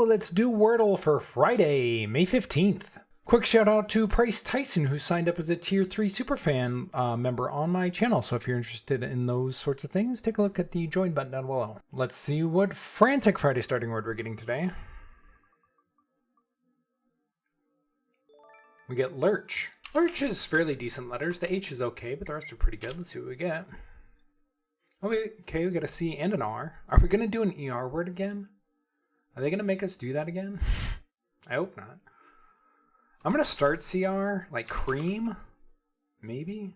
let's do Wordle for Friday, May 15th. Quick shout out to Price Tyson, who signed up as a Tier 3 Superfan member on my channel. So if you're interested in those sorts of things, take a look at the join button down below. Let's see what Frantic Friday starting word we're getting today. We get lurch. Lurch is fairly decent letters. The H is okay, but the rest are pretty good. Let's see what we get. Okay, we got a C and an R. Are we going to do an ER word again? Are they going to make us do that again? I hope not. I'm going to start CR, like cream, maybe?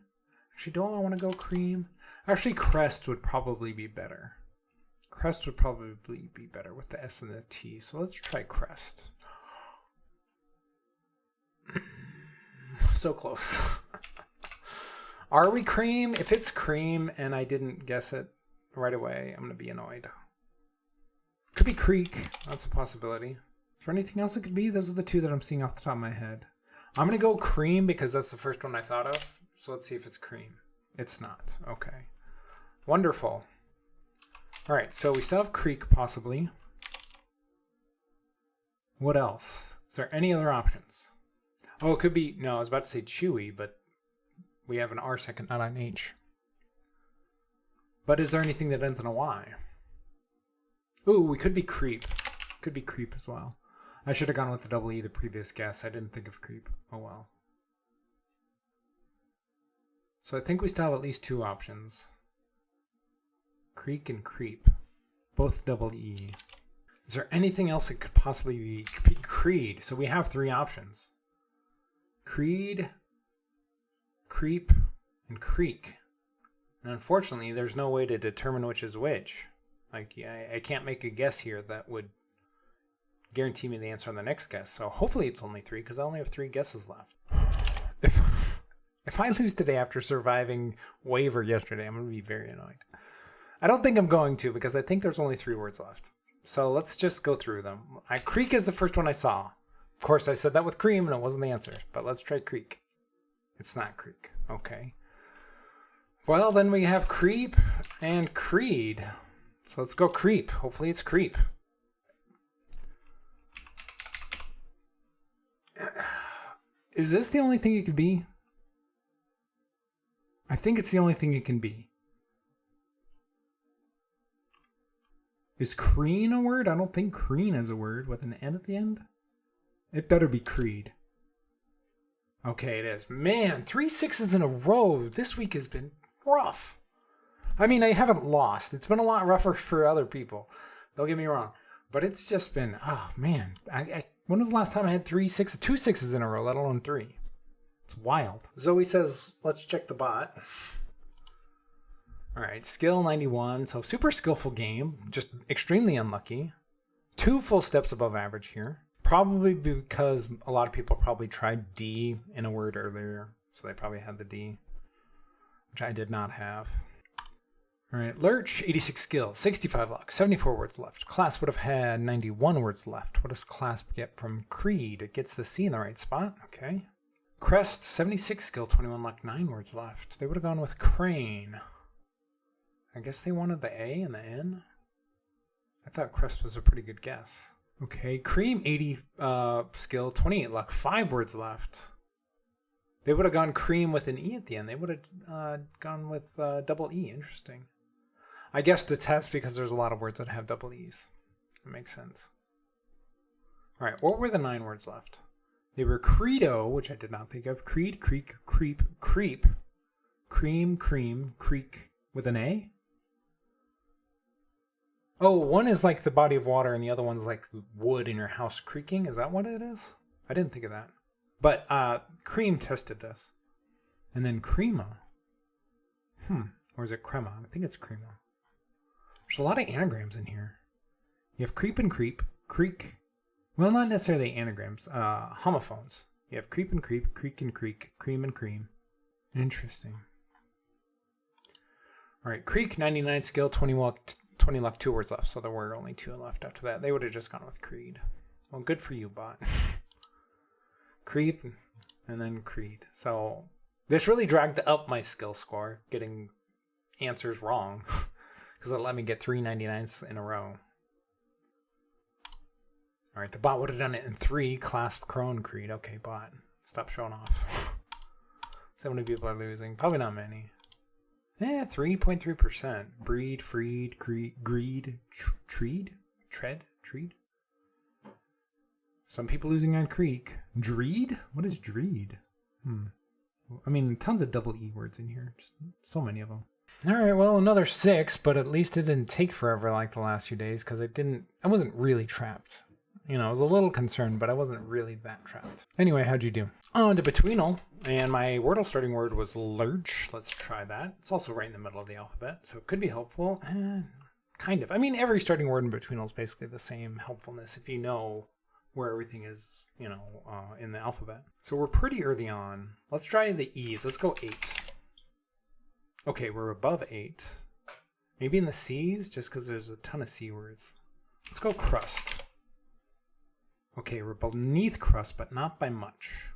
Actually, don't I want to go cream? Actually, crest would probably be better. Crest would probably be better with the S and the T. So let's try crest. So close. Are we cream? If it's cream and I didn't guess it right away, I'm going to be annoyed. Could be creek. That's a possibility. Is there anything else it could be? Those are the two that I'm seeing off the top of my head. I'm going to go cream because that's the first one I thought of. So let's see if it's cream. It's not. Okay. Wonderful. All right, so we still have creek possibly. What else? Is there any other options? Oh, it could be, no, I was about to say chewy, but we have an R second, not an H. But is there anything that ends in a Y? Ooh, we could be creep. Could be creep as well. I should have gone with the double E the previous guess. I didn't think of creep. Oh well. So I think we still have at least two options. Creek and creep. Both double E. Is there anything else that could possibly be? It could be creed. So we have three options. Creed, creep, and creek. And unfortunately, there's no way to determine which is which. Like, I can't make a guess here that would guarantee me the answer on the next guess. So hopefully it's only three, because I only have three guesses left. If I lose today after surviving waiver yesterday, I'm going to be very annoyed. I don't think I'm going to, because I think there's only three words left. So let's just go through them. Creek is the first one I saw. Of course, I said that with cream, and it wasn't the answer. But let's try creek. It's not creek. Okay. Well, then we have creep and creed. So let's go creep. Hopefully it's creep. Is this the only thing it could be? I think it's the only thing it can be. Is crean a word? I don't think crean is a word with an N at the end. It better be creed. Okay, it is. Man, 3 6s in a row. This week has been rough. I mean, I haven't lost. It's been a lot rougher for other people. Don't get me wrong. But it's just been, oh man. When was the last time I had 2 6s in a row, let alone 3? It's wild. Zoe says, let's check the bot. All right, skill 91. So super skillful game. Just extremely unlucky. 2 full steps above average here. Probably because a lot of people probably tried D in a word earlier. So they probably had the D, which I did not have. All right, lurch, 86 skill, 65 luck, 74 words left. Class would have had 91 words left. What does class get from creed? It gets the C in the right spot. Okay. Crest, 76 skill, 21 luck, 9 words left. They would have gone with crane. I guess they wanted the A and the N. I thought crest was a pretty good guess. Okay, cream, 80 skill, 28 luck, 5 words left. They would have gone cream with an E at the end. They would have gone with double E. Interesting. I guess the test because there's a lot of words that have double E's. That makes sense. All right, what were the 9 words left? They were credo, which I did not think of. Creed, creek, creep, creep, cream, cream, creek with an A. Oh, one is like the body of water and the other one's like wood in your house creaking. Is that what it is? I didn't think of that. But cream tested this. And then crema. Or is it crema? I think it's crema. There's a lot of anagrams in here. You have creep and creep, creek. Well, not necessarily anagrams. Homophones. You have creep and creep, creek and creek, cream and cream. Interesting. All right, creek, 99 skill, 20 luck, 2 words left. So there were only 2 left after that. They would have just gone with creed. Well, good for you, bot. Creep and then creed. So this really dragged up my skill score, getting answers wrong, because it let me get 3 99s in a row. All right, the bot would have done it in 3. Clasp Crone Creed. Okay, bot. Stop showing off. So many people are losing. Probably not many. 3.3%. Breed, freed, greed, treed? Treed? Some people losing on Creek. Dreed? What is Dreed? I mean, tons of double E words in here. Just so many of them. All right, well, another 6, but at least it didn't take forever like the last few days because I wasn't really trapped. You know, I was a little concerned, but I wasn't really that trapped. Anyway, how'd you do? On to Betweenle, and my Wordle starting word was lurch. Let's try that. It's also right in the middle of the alphabet, so it could be helpful. Kind of. I mean, every starting word in Betweenle is basically the same helpfulness if you know where everything is, you know, in the alphabet. So we're pretty early on. Let's try the E's. Let's go 8. Okay, we're above 8. Maybe in the C's, just because there's a ton of C words. Let's go crust. Okay, we're beneath crust, but not by much.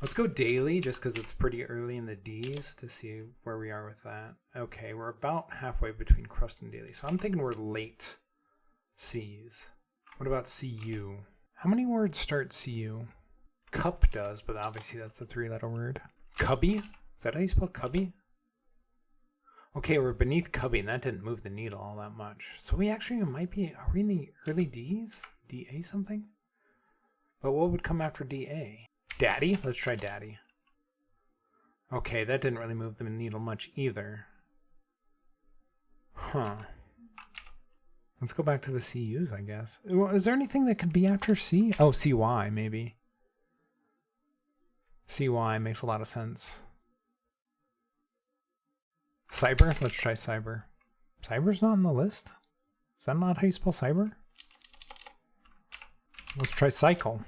Let's go daily, just because it's pretty early in the D's to see where we are with that. Okay, we're about halfway between crust and daily, so I'm thinking we're late C's. What about CU? How many words start CU? Cup does, but obviously that's a 3-letter word. Cubby? Is that how you spell cubby? Okay, we're beneath cubby, and that didn't move the needle all that much. So we actually might be, are we in the early D's? DA something? But what would come after DA? Daddy? Let's try daddy. Okay, that didn't really move the needle much either. Huh. Let's go back to the CUs, I guess. Is there anything that could be after C? Oh, CY, maybe. CY makes a lot of sense. Cyber? Let's try cyber. Cyber's not on the list? Is that not how you spell cyber? Let's try cycle.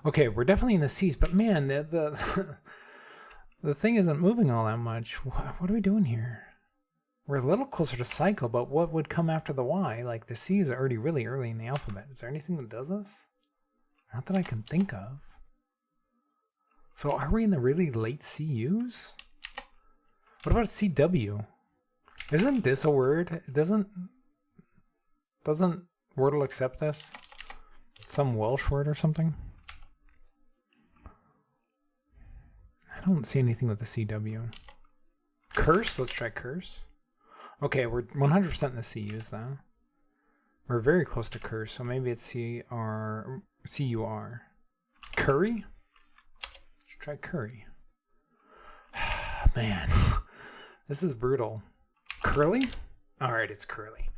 Okay, we're definitely in the C's, but man, the thing isn't moving all that much. What are we doing here? We're a little closer to cycle, but what would come after the Y? Like the C is already really early in the alphabet. Is there anything that does this? Not that I can think of. So are we in the really late CUs? What about CW? Isn't this a word? Doesn't Wordle accept this? Some Welsh word or something? I don't see anything with the CW. Curse? Let's try curse. Okay, we're 100% in the CUs though. We're very close to curse, so maybe it's CUR. Curry? Let's try curry. Man, this is brutal. Curly? Alright, it's curly.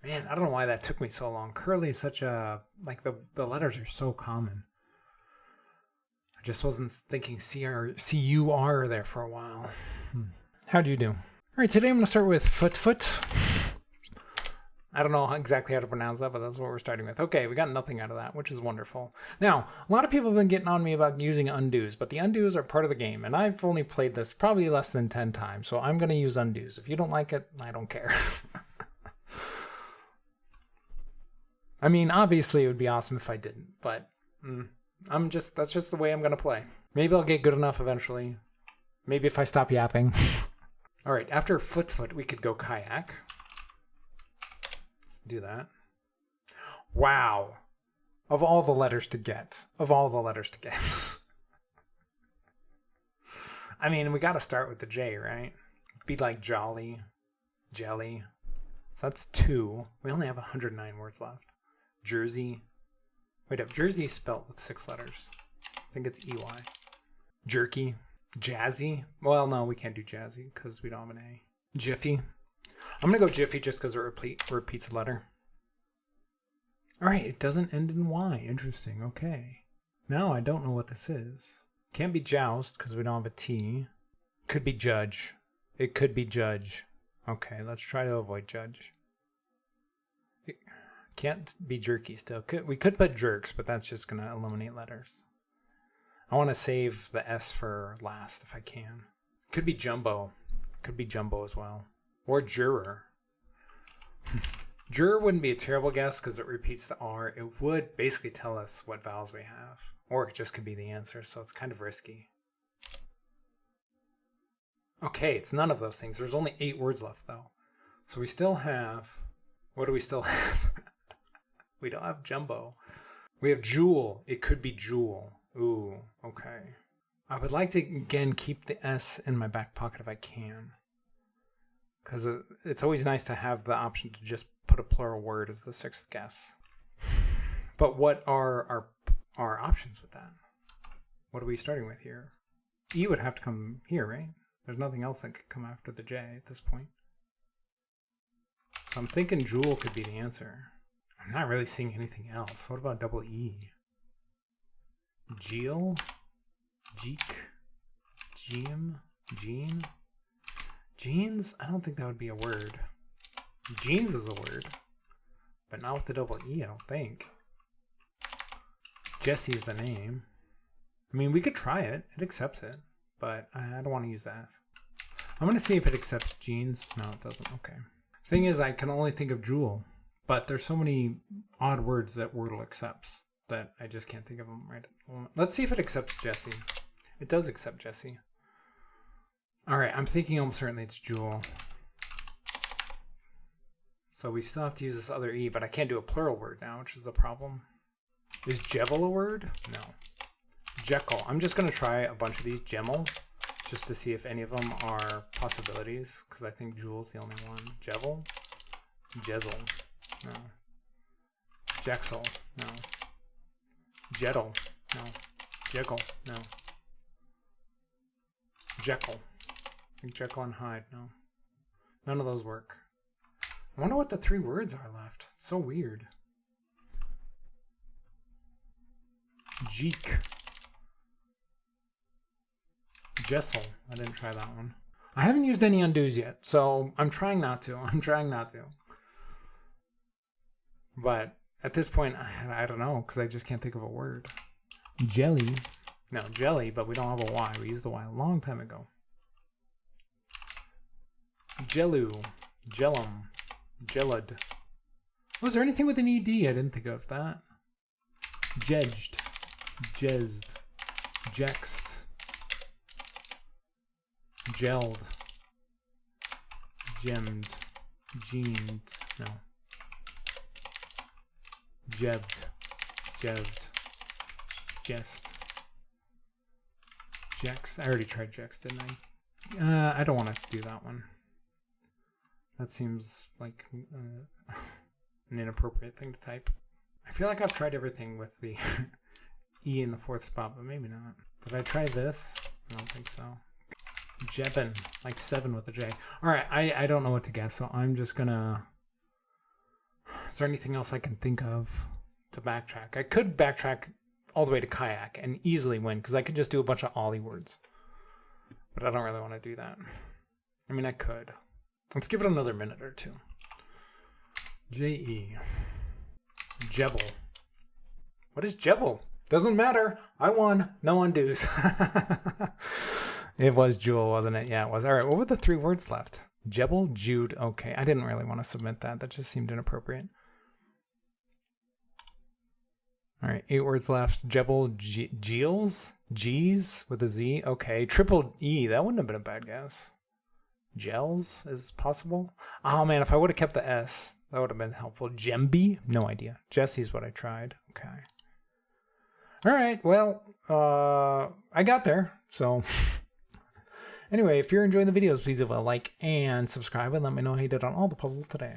Man, I don't know why that took me so long. Curly is such a, like the letters are so common. I just wasn't thinking CUR there for a while. How'd you do? All right, today I'm going to start with foot. I don't know exactly how to pronounce that, but that's what we're starting with. Okay, we got nothing out of that, which is wonderful. Now, a lot of people have been getting on me about using undos, but the undos are part of the game, and I've only played this probably less than 10 times, so I'm going to use undos. If you don't like it, I don't care. I mean, obviously it would be awesome if I didn't, but that's just the way I'm going to play. Maybe I'll get good enough eventually. Maybe if I stop yapping. All right, after foot, we could go kayak. Let's do that. Wow. Of all the letters to get. I mean, we got to start with the J, right? Be like jolly, jelly. So that's 2. We only have 109 words left. Jersey. Wait up, Jersey is spelled with 6 letters. I think it's EY. Jerky. Jazzy. Well, no, we can't do jazzy because we don't have an A. Jiffy. I'm going to go Jiffy just because it repeats a letter. All right, it doesn't end in Y. Interesting. Okay. Now I don't know what this is. Can't be joust because we don't have a T. Could be judge. It could be judge. Okay, let's try to avoid judge. It can't be jerky still. We could put jerks, but that's just going to eliminate letters. I want to save the S for last if I can. Could be jumbo. Could be jumbo as well. Or juror. Juror wouldn't be a terrible guess because it repeats the R. It would basically tell us what vowels we have. Or it just could be the answer, so it's kind of risky. Okay, it's none of those things. There's only 8 words left, though. So we still have... What do we still have? We don't have jumbo. We have jewel. It could be jewel. Ooh, okay. I would like to, again, keep the S in my back pocket if I can. Because it's always nice to have the option to just put a plural word as the sixth guess. But what are our options with that? What are we starting with here? E would have to come here, right? There's nothing else that could come after the J at this point. So I'm thinking jewel could be the answer. I'm not really seeing anything else. What about double E? Geel? Jeek? Jeem? Jean? Jeans? I don't think that would be a word. Jeans is a word, but not with the double E, I don't think. Jesse is a name. I mean, we could try it. It accepts it, but I don't want to use the S. I'm going to see if it accepts jeans. No, it doesn't. Okay. Thing is, I can only think of jewel, but there's so many odd words that Wordle accepts that I just can't think of them right at the moment. Let's see if it accepts Jesse. It does accept Jesse. All right, I'm thinking almost certainly it's jewel. So we still have to use this other E, but I can't do a plural word now, which is a problem. Is Jevel a word? No. Jekyll. I'm just going to try a bunch of these. Gemel, just to see if any of them are possibilities, because I think Jewel's the only one. Jevel. Jezel. No. Jexel. No. Jettle. No. Jekyll. No. Jekyll. I think Jekyll and Hyde. No. None of those work. I wonder what the three words are left. It's so weird. Jeek. Jessel. I didn't try that one. I haven't used any undos yet, so I'm trying not to. But at this point, I don't know, because I just can't think of a word. Jelly. No, jelly, but we don't have a Y. We used the Y a long time ago. Jellu. Jellum. Jellud. Was there anything with an ED? I didn't think of that. Jedged. Jezzed. Jexed. Gelled. Gemmed. Jeaned. No. Jebbed. Jevved. Jest. Jext. I already tried Jext, didn't I? I don't want to do that one. That seems like an inappropriate thing to type. I feel like I've tried everything with the E in the fourth spot, but maybe not. Did I try this? I don't think so. Jebin, like 7 with a J. All right, I don't know what to guess, so I'm just gonna... Is there anything else I can think of to backtrack? I could backtrack all the way to kayak and easily win, because I could just do a bunch of Ollie words. But I don't really want to do that. I mean, I could. Let's give it another minute or two. J-E. Jebel. What is Jebel? Doesn't matter. I won. No undos. It was Jewel, wasn't it? Yeah, it was. All right, what were the 3 words left? Jebel, Jude. Okay, I didn't really want to submit that. That just seemed inappropriate. All right, 8 words left. Jebel, Jeels, G's with a Z. Okay, triple E. That wouldn't have been a bad guess. Gels is possible. Oh man, if I would have kept the S, that would have been helpful. Gemby? No idea. Jesse's what I tried. Okay. All right, well, I got there, so... Anyway, if you're enjoying the videos, please leave a like and subscribe and let me know how you did on all the puzzles today.